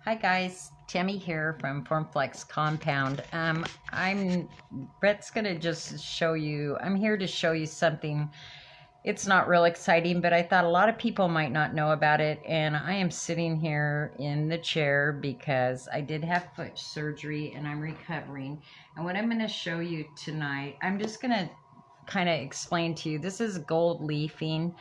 Hi guys, Tammy here from Formflex Compound. Brett's gonna just show you, I'm here to show you something. It's not real exciting, but I thought a lot of people might not know about it. And I am sitting here in the chair because I did have foot surgery and I'm recovering. And what I'm gonna show you tonight, I'm just gonna kind of explain to you, this is gold leafing.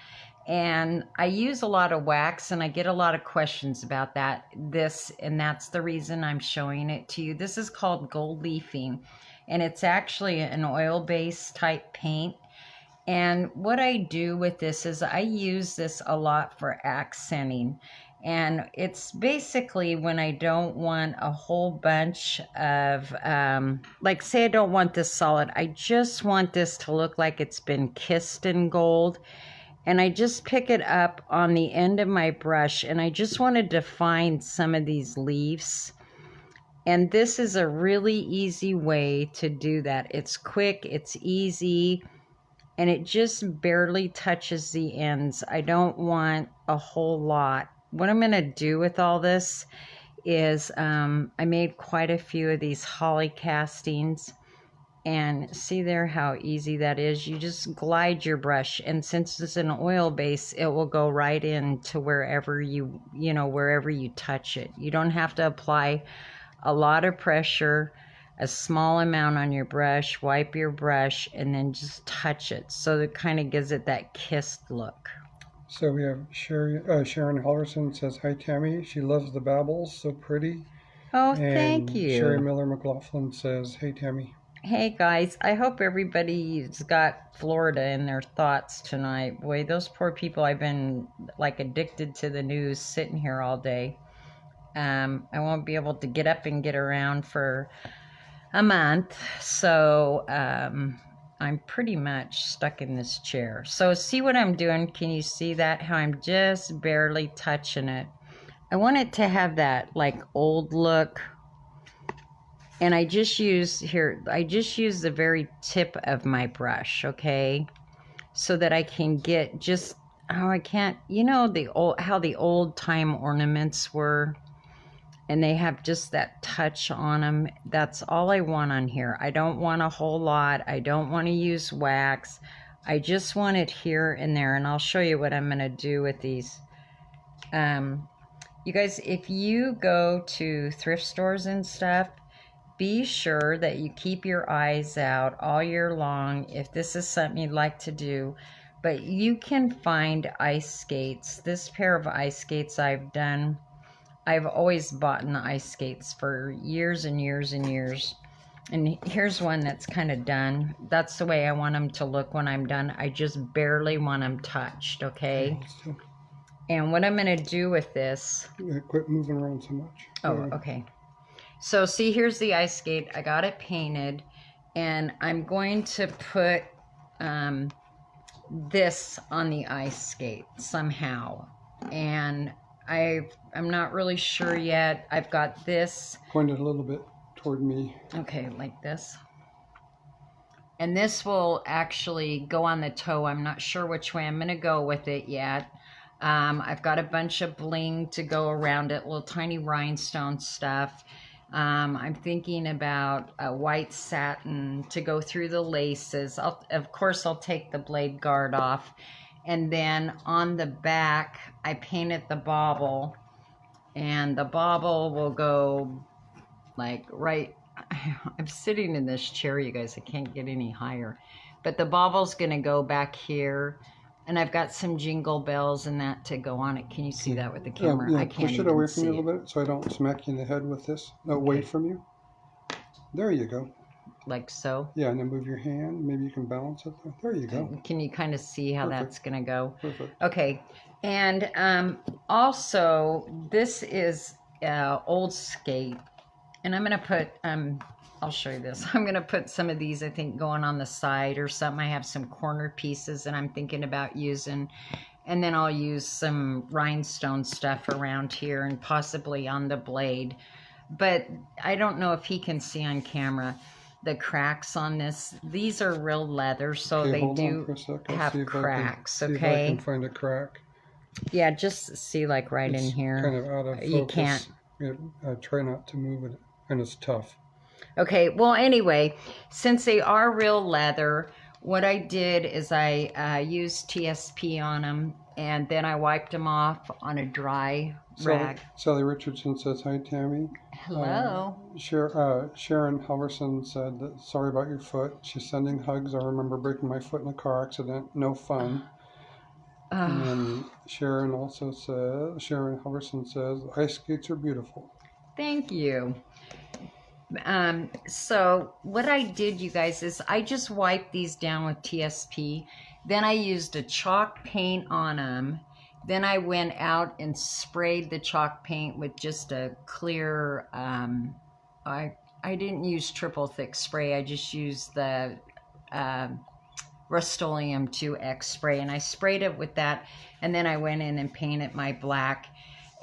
And I use a lot of wax and I get a lot of questions about this, and that's the reason I'm showing it to you. This is called gold leafing, and it's actually an oil-based type paint. And what I do with this is I use this a lot for accenting. And it's basically when I don't want a whole bunch of, like say I don't want this solid. I just want this to look like it's been kissed in gold. And I just pick it up on the end of my brush and I just want to define some of these leaves. And this is a really easy way to do that. It's quick, it's easy, and it just barely touches the ends. I don't want a whole lot. What I'm going to do with all this is I made quite a few of these holly castings. And see there how easy that is. You just glide your brush, and since it's an oil base, it will go right into wherever wherever you touch it. You don't have to apply a lot of pressure, a small amount on your brush. Wipe your brush and then just touch it, so it kind of gives it that kissed look. So we have Sharon Halverson says, "Hi Tammy, she loves the babbles, so pretty." Oh, and thank you. Sherry Miller McLaughlin says, "Hey Tammy." Hey guys, I hope everybody's got Florida in their thoughts tonight. Boy, those poor people, I've been like addicted to the news, sitting here all day. I won't be able to get up and get around for a month, so I'm pretty much stuck in this chair. So see what I'm doing? Can you see that? How I'm just barely touching it. I want it to have that like old look. And I just use the very tip of my brush, okay? So that I can get just, how how the old time ornaments were, and they have just that touch on them. That's all I want on here. I don't want a whole lot. I don't want to use wax. I just want it here and there, and I'll show you what I'm going to do with these. You guys, if you go to thrift stores and stuff, be sure that you keep your eyes out all year long if this is something you'd like to do. But you can find ice skates. This pair of ice skates I've done, I've always bought ice skates for years and years and years. And here's one that's kind of done. That's the way I want them to look when I'm done. I just barely want them touched, okay? And what I'm going to do with this... Quit moving around so much. Oh, okay. So see, here's the ice skate. I got it painted, and I'm going to put this on the ice skate somehow. And I'm not really sure yet. I've got this. Point it a little bit toward me. Okay, like this. And this will actually go on the toe. I'm not sure which way I'm going to go with it yet. I've got a bunch of bling to go around it, little tiny rhinestone stuff. I'm thinking about a white satin to go through the laces. Of course, I'll take the blade guard off. And then on the back, I painted the bauble. And the bauble will go like right... I'm sitting in this chair, you guys. I can't get any higher. But the bauble's going to go back here. And I've got some jingle bells and that to go on it. Can you see that with the camera? Yeah, I can't push it away from you a little bit so I don't smack you in the head with this. No, away from you. There you go. Like so? Yeah, and then move your hand. Maybe you can balance it. There you go. Can you kind of see how that's going to go? Perfect. Okay. And also, this is old skate. And I'm going to put... I'll show you this. I'm going to put some of these, I think, going on the side or something. I have some corner pieces that I'm thinking about using. And then I'll use some rhinestone stuff around here and possibly on the blade. But I don't know if he can see on camera the cracks on this. These are real leather, so okay, they do have cracks, okay? See if I can find a crack. Yeah, just see like right in here. Kind of out of focus. You can't. Try not to move it, and it's tough. Okay, well, anyway, since they are real leather, what I did is I used TSP on them, and then I wiped them off on a dry rag. Sally Richardson says, hi, Tammy. Hello. Sharon Helverson said, that, sorry about your foot. She's sending hugs. I remember breaking my foot in a car accident. No fun. And then Sharon Helverson says, ice skates are beautiful. Thank you. So what I did, you guys, is I just wiped these down with TSP. Then I used a chalk paint on them. Then I went out and sprayed the chalk paint with just a clear, I didn't use triple thick spray. I just used the Rust-Oleum 2X spray, and I sprayed it with that. And then I went in and painted my black.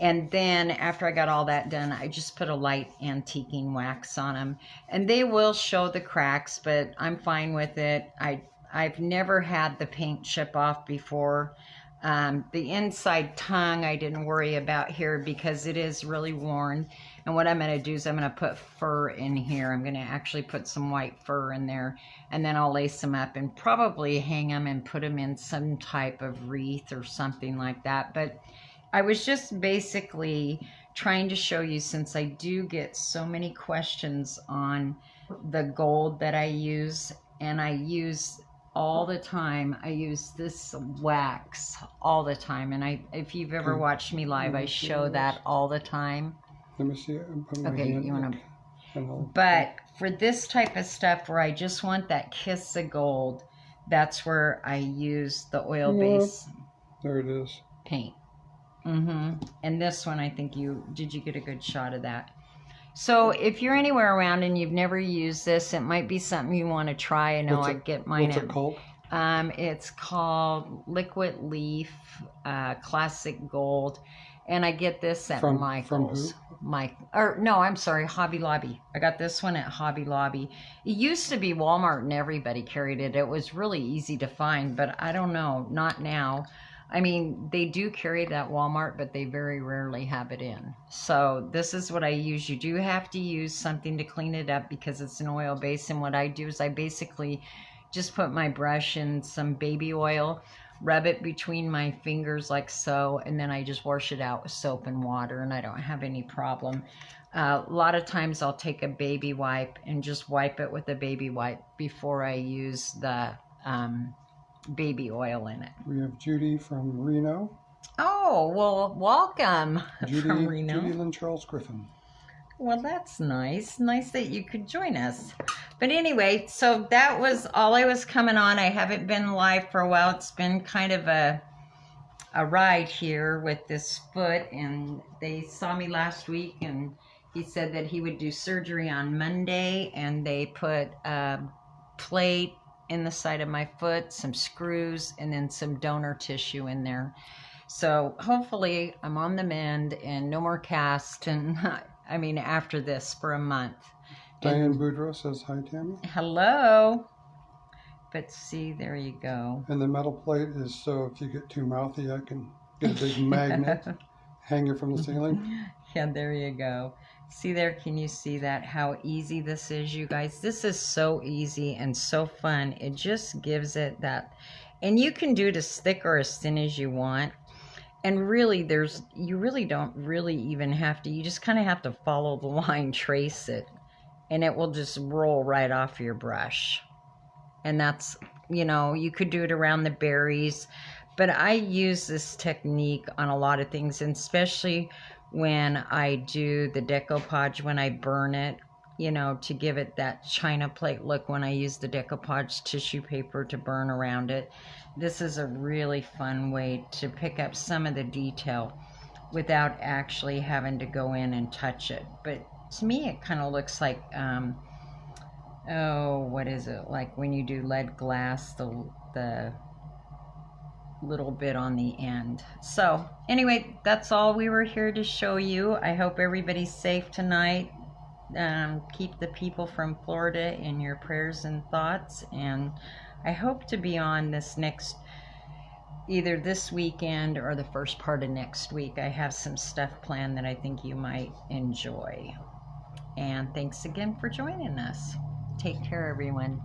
And then after I got all that done, I just put a light antiquing wax on them. And they will show the cracks, but I'm fine with it. I've never had the paint chip off before. The inside tongue I didn't worry about here because it is really worn. And what I'm going to do is I'm going to put fur in here. I'm going to actually put some white fur in there. And then I'll lace them up and probably hang them and put them in some type of wreath or something like that. But I was just basically trying to show you, since I do get so many questions on the gold that I use, and I use all the time. I use this wax all the time, and if you've ever watched me live, I show that all the time. Let me see it. Okay, you want to... But for this type of stuff where I just want that kiss of gold, that's where I use the oil-based there it is. paint. And this one, I think did you get a good shot of that? So if you're anywhere around and you've never used this, it might be something you want to try. I know I get mine. What's it called? It's called Liquid Leaf Classic Gold, and I get this at Michael's. Hobby Lobby. I got this one at Hobby Lobby. It used to be Walmart and everybody carried it. It was really easy to find, but I don't know, not now. I mean, they do carry that Walmart, but they very rarely have it in. So this is what I use. You do have to use something to clean it up because it's an oil base. And what I do is I basically just put my brush in some baby oil, rub it between my fingers like so, and then I just wash it out with soap and water, and I don't have any problem. A lot of times I'll take a baby wipe and just wipe it with a baby wipe before I use the baby oil in it. We have Judy from Reno. Oh, well, welcome from Reno. Judy Lynn Charles Griffin. Well, that's nice. Nice that you could join us. But anyway, so that was all I was coming on. I haven't been live for a while. It's been kind of a ride here with this foot, and they saw me last week, and he said that he would do surgery on Monday, and they put a plate in the side of my foot, some screws, and then some donor tissue in there. So hopefully I'm on the mend and no more cast, and I mean after this for a month. Diane Boudreaux says hi, Tammy. Hello. But see, there you go. And the metal plate is so if you get too mouthy, I can get a big magnet hanger from the ceiling. Yeah, there you go. See there, can you see that, how easy this is, you guys? This is so easy and so fun. It just gives it that, and you can do it as thick or as thin as you want. And really, you really don't really even have to, you just kind of have to follow the line, trace it, and it will just roll right off your brush. And that's, you could do it around the berries, but I use this technique on a lot of things, and especially when I do the decoupage, when I burn it, to give it that china plate look, when I use the decoupage tissue paper to burn around it. This is a really fun way to pick up some of the detail without actually having to go in and touch it. But to me, it kind of looks like, what is it? Like when you do lead glass, the little bit on the end. So anyway, that's all we were here to show you. I hope everybody's safe tonight. Keep the people from Florida in your prayers and thoughts, and I hope to be on this next either this weekend or the first part of next week. I have some stuff planned that I think you might enjoy. And thanks again for joining us. Take care, everyone.